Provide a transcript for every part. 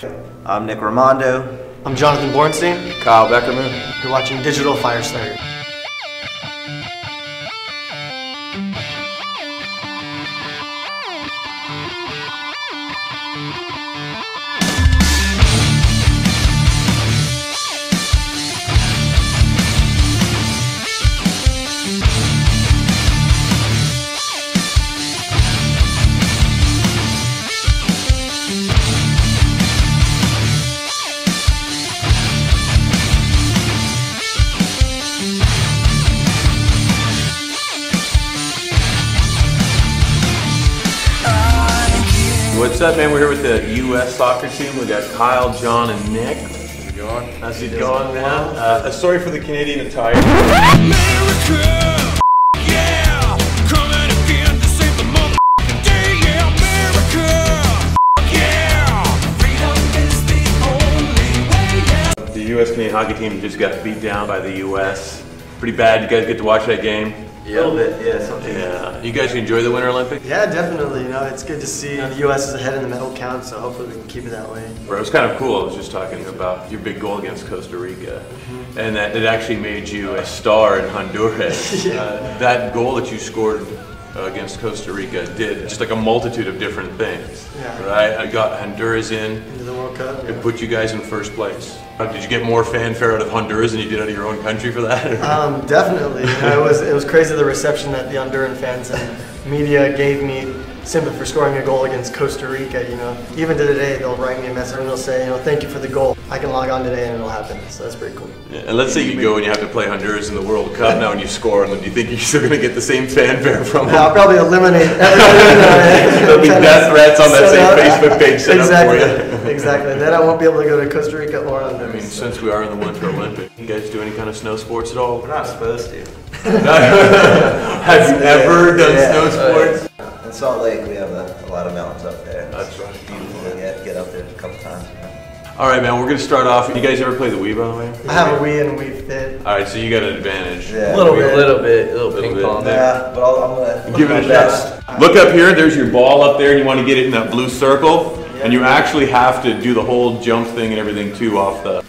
I'm Nick Rimando. I'm Jonathan Bornstein. Kyle Beckerman. You're watching Digital Fire Starter. What's up, man? We're here with the U.S. Soccer Team. We got Kyle, John, and Nick. How's it going? How's it going, man? Sorry for the Canadian attire. America, yeah, coming again to save the motherfucking day, yeah, America, yeah, freedom is the only way, yeah. The U.S. Canadian hockey team just got beat down by the U.S. Pretty bad. You guys get to watch that game? A little bit, yeah, something. Yeah. You guys enjoy the Winter Olympics? Yeah, definitely. You know, it's good to see the U.S. is ahead in the medal count, so hopefully we can keep it that way. It was kind of cool. I was just talking about your big goal against Costa Rica, and that it actually made you a star in Honduras. That goal that you scored against Costa Rica did just like a multitude of different things. Yeah. Right? I got Honduras into the World Cup. It put you guys in first place. Did you get more fanfare out of Honduras than you did out of your own country for that? Definitely. You know, it was crazy the reception that the Honduran fans and media gave me simply for scoring a goal against Costa Rica. You know, even to today they'll write me a message and they'll say, you know, thank you for the goal. I can log on today and it'll happen. So that's pretty cool. Yeah, and let's say you go and you have to play Honduras in the World Cup now and you score, and do you think you're still going to get the same fanfare from them? I'll probably eliminate everything. There'll be death threats on that same Facebook page set up for you. Exactly. Then I won't be able to go to Costa Rica or Honduras. I mean, since we are in the Winter Olympics, you guys do any kind of snow sports at all? We're not supposed to. Have you ever done snow sports? In Salt Lake, we have a lot of mountains up there. That's right. Beautiful to get up there a couple times. All right, man, we're going to start off. You guys ever play the Wii, by the way? I have a Wii and Wii Fit. All right, so you got an advantage. Yeah. A little Little ping pong. Yeah, but I'm going to Give it a shot. Look up here. There's your ball up there, and you want to get it in that blue circle. And you actually have to do the whole jump thing and everything too off the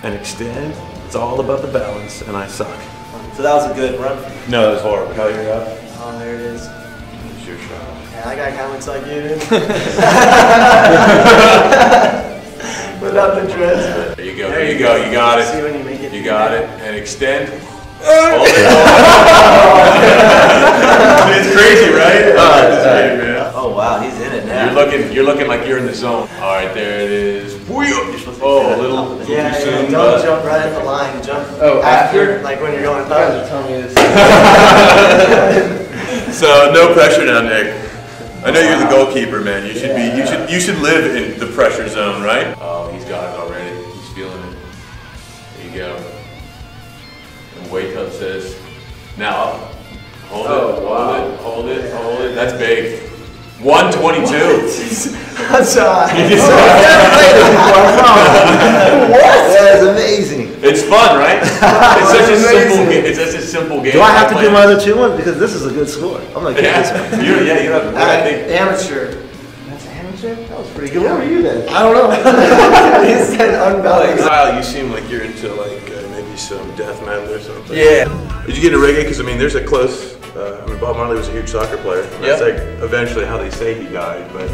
and extend. It's all about the balance, and I suck. So that was a good run. No, that was horrible. Kyle, you're up. Oh, there it is. It's your shot. Yeah, that guy kind of looks like you, dude. Without the dreads. There you go. There you go. You got See it. when you make it. You got it. And extend. Hold it. It's crazy, right? It's great, man. Oh wow, he's in it now. You're looking like you're in the zone. All right, there it is. Oh, a little too soon. Don't jump right at the line. Jump after, like when you're going up. Tell me this. So no pressure now, Nick. I know you're the goalkeeper, man. You should be. You should live in the pressure zone, right? Oh, he's got it already. He's feeling it. There you go. And wait till it says now up. Hold it. Hold it. That's big. 122. That's What? That is amazing. It's fun, right? It's such a simple game. It's such a simple game. Do I have to do my other two ones? Because this is a good score. I'm like, Yeah, this one. you have. I think. amateur. That's amateur? That was pretty good. What were you then? I don't know. He said unbalanced. Kyle, you seem like you're into maybe some death metal or something. Yeah. Did you get into reggae? Because I mean, there's a close. Bob Marley was a huge soccer player. That's like eventually how they say he died. But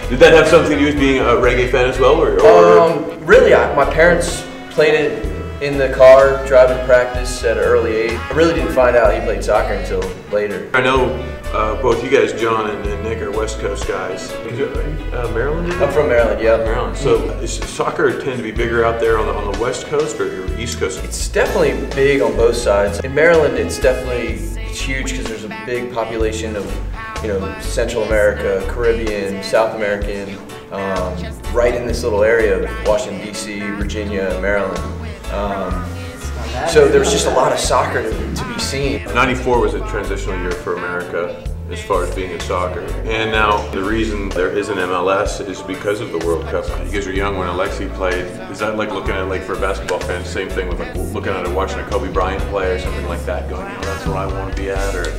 did that have something to do with being a reggae fan as well, or? Really, my parents played it in the car driving to practice at an early age. I really didn't find out he played soccer until later. I know both you guys, John and Nick, are West Coast guys. Maryland? I'm from Maryland, yeah. Maryland. So is soccer tend to be bigger out there on the West Coast or East Coast? It's definitely big on both sides. In Maryland, it's huge because there's a big population of, Central America, Caribbean, South American, right in this little area of Washington, D.C., Virginia, Maryland. So there's just a lot of soccer to be seen. 94 was a transitional year for America as far as being in soccer. And now the reason there is an MLS is because of the World Cup. You guys were young when Alexi played. Is that like looking at, like for a basketball fan, same thing with like looking at it, watching a Kobe Bryant play or something like that, going, that's what I want to be at? Or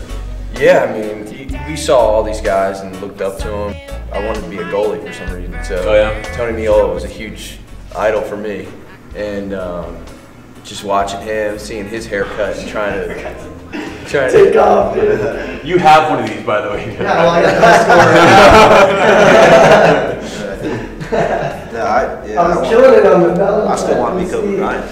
yeah, I mean, we saw all these guys and looked up to them. I wanted to be a goalie for some reason. So Oh, yeah? Tony Meola was a huge idol for me, and just watching him, seeing his haircut, and trying to Take off, dude. You have one of these, by the way. Yeah, well, I got the score right now. No, I was killing it on the balance. I still want to be Kobe Bryant.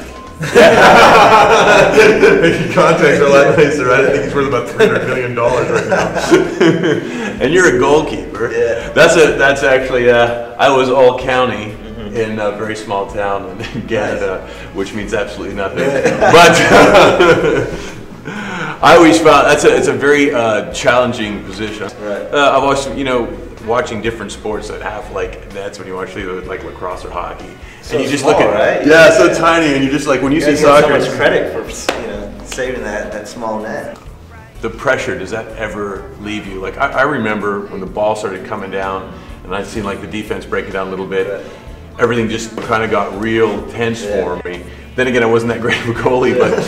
Contacts are a lot nicer, right? I think he's worth about $300 million right now. And you're a goalkeeper. Yeah. That's actually, I was all county in a very small town in Canada, which means absolutely nothing. But I always found it's a very challenging position. Right. I've always, watching different sports that have like nets when you watch like lacrosse or hockey, So and you just small, look at right? yeah, so tiny, and you just like when you see You soccer, get so much credit for saving that small net. the pressure, does that ever leave you? Like I remember when the ball started coming down, and I'd seen like the defense break it down a little bit. Right. Everything just kind of got real tense for me. Then again, I wasn't that great of a goalie, but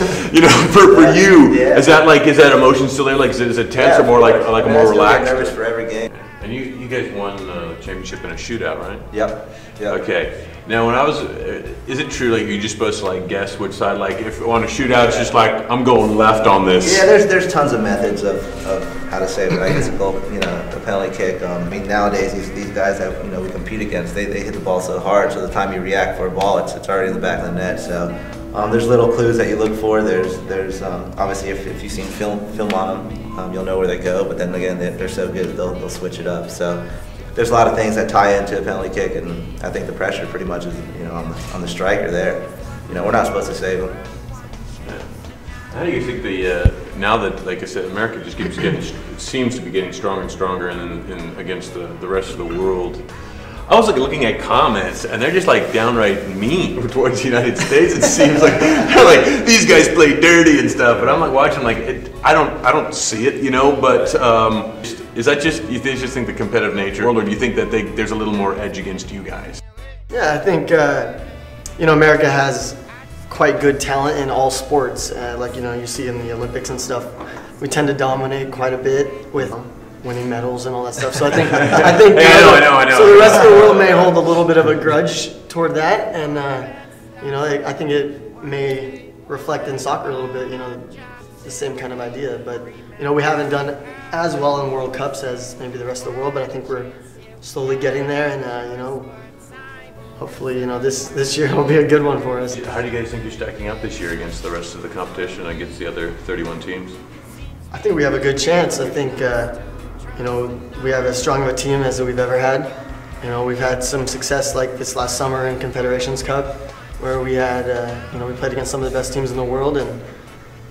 for you, Yeah. is that emotion still there? Like is it tense or more like a more relaxed? Nervous for every game. And you guys won the championship in a shootout, right? Yep. Okay. Now, when I was, is it true like you're just supposed to like guess which side? Like if on a shootout, it's just like I'm going left on this. Yeah, there's tons of methods of how to save it. I guess a goal, a penalty kick. I mean, nowadays these guys that we compete against, they hit the ball so hard, so the time you react for a ball, it's already in the back of the net. So there's little clues that you look for. There's obviously if you've seen film on them, you'll know where they go. But then again, they're so good they'll switch it up. So there's a lot of things that tie into a penalty kick, and I think the pressure pretty much is on the striker there. We're not supposed to save them. How do you think now that, like I said, America just seems to be getting stronger and stronger in against the rest of the world? I was like looking at comments, and they're just like downright mean towards the United States. It seems like they're like these guys play dirty and stuff, but I'm like watching like I don't see it, But is that just just think the competitive nature, or do you think that there's a little more edge against you guys? Yeah, I think America has quite good talent in all sports. Like you see in the Olympics and stuff, we tend to dominate quite a bit with winning medals and all that stuff. So I think Hey, I know. So the rest of the world may hold a little bit of a grudge toward that, and I think it may reflect in soccer a little bit. The same kind of idea, but we haven't done as well in World Cups as maybe the rest of the world. But I think we're slowly getting there, and hopefully this year will be a good one for us. How do you guys think you're stacking up this year against the rest of the competition, against the other 31 teams? I think we have a good chance. I think we have as strong of a team as we've ever had. We've had some success like this last summer in Confederations Cup, where we had we played against some of the best teams in the world, and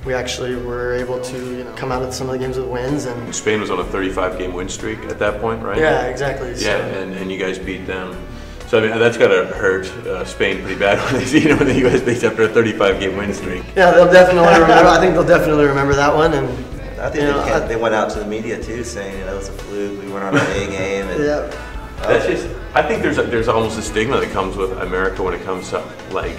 we actually were able to come out of some of the games with wins. And Spain was on a 35-game win streak at that point, right? Yeah, exactly. Yeah, and you guys beat them. So I mean, that's got to hurt Spain pretty bad when they see when the U.S. beats after a 35-game win streak. Yeah, they'll definitely remember. I think they'll definitely remember that one. And I think they went out to the media too, saying it was a fluke. We weren't on our A game. And, yeah. That's just. I think there's almost a stigma that comes with America when it comes to like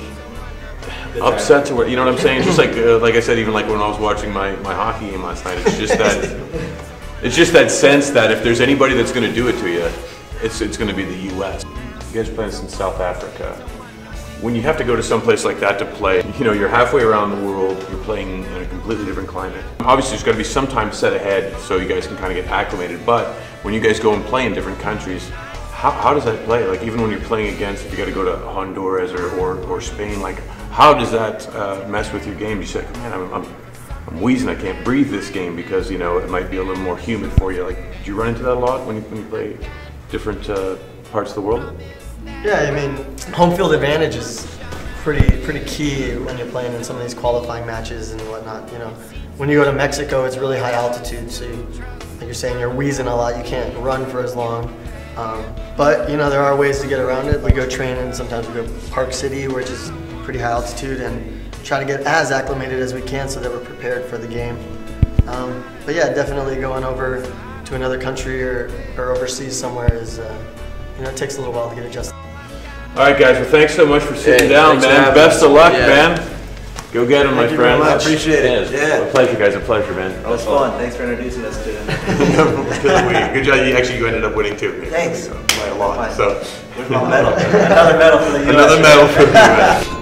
upset to where, you know what I'm saying? It's just like I said, even like when I was watching my hockey game last night, it's just that sense that if there's anybody that's going to do it to you, it's going to be the U.S. You guys are playing in South Africa. When you have to go to some place like that to play, you're halfway around the world, you're playing in a completely different climate. Obviously, there's got to be some time set ahead so you guys can kind of get acclimated, but when you guys go and play in different countries, how does that play? Like even when you're playing against, if you got to go to Honduras or Spain, like how does that mess with your game? You say, man, I'm wheezing, I can't breathe this game because it might be a little more humid for you. Like, do you run into that a lot when you play different parts of the world? Yeah, I mean, home field advantage is pretty key when you're playing in some of these qualifying matches and whatnot. When you go to Mexico, it's really high altitude, so like you're saying, you're wheezing a lot. You can't run for as long. But there are ways to get around it. We go train, and sometimes we go Park City, which is pretty high altitude, and try to get as acclimated as we can so that we're prepared for the game. But yeah, definitely going over to another country or overseas somewhere is, it takes a little while to get adjusted. All right, guys. Well, thanks so much for sitting down, thanks for man. having Best us. of luck, Yeah. man. Go get him, my Thank you very friend. much. Appreciate it. Yeah. A pleasure, guys. A pleasure, man. That was fun. Thanks for introducing us to him. Good job. You ended up winning too. Thanks. By a lot. So. Where's my medal? Another medal for the U.S. Another medal for the U.S.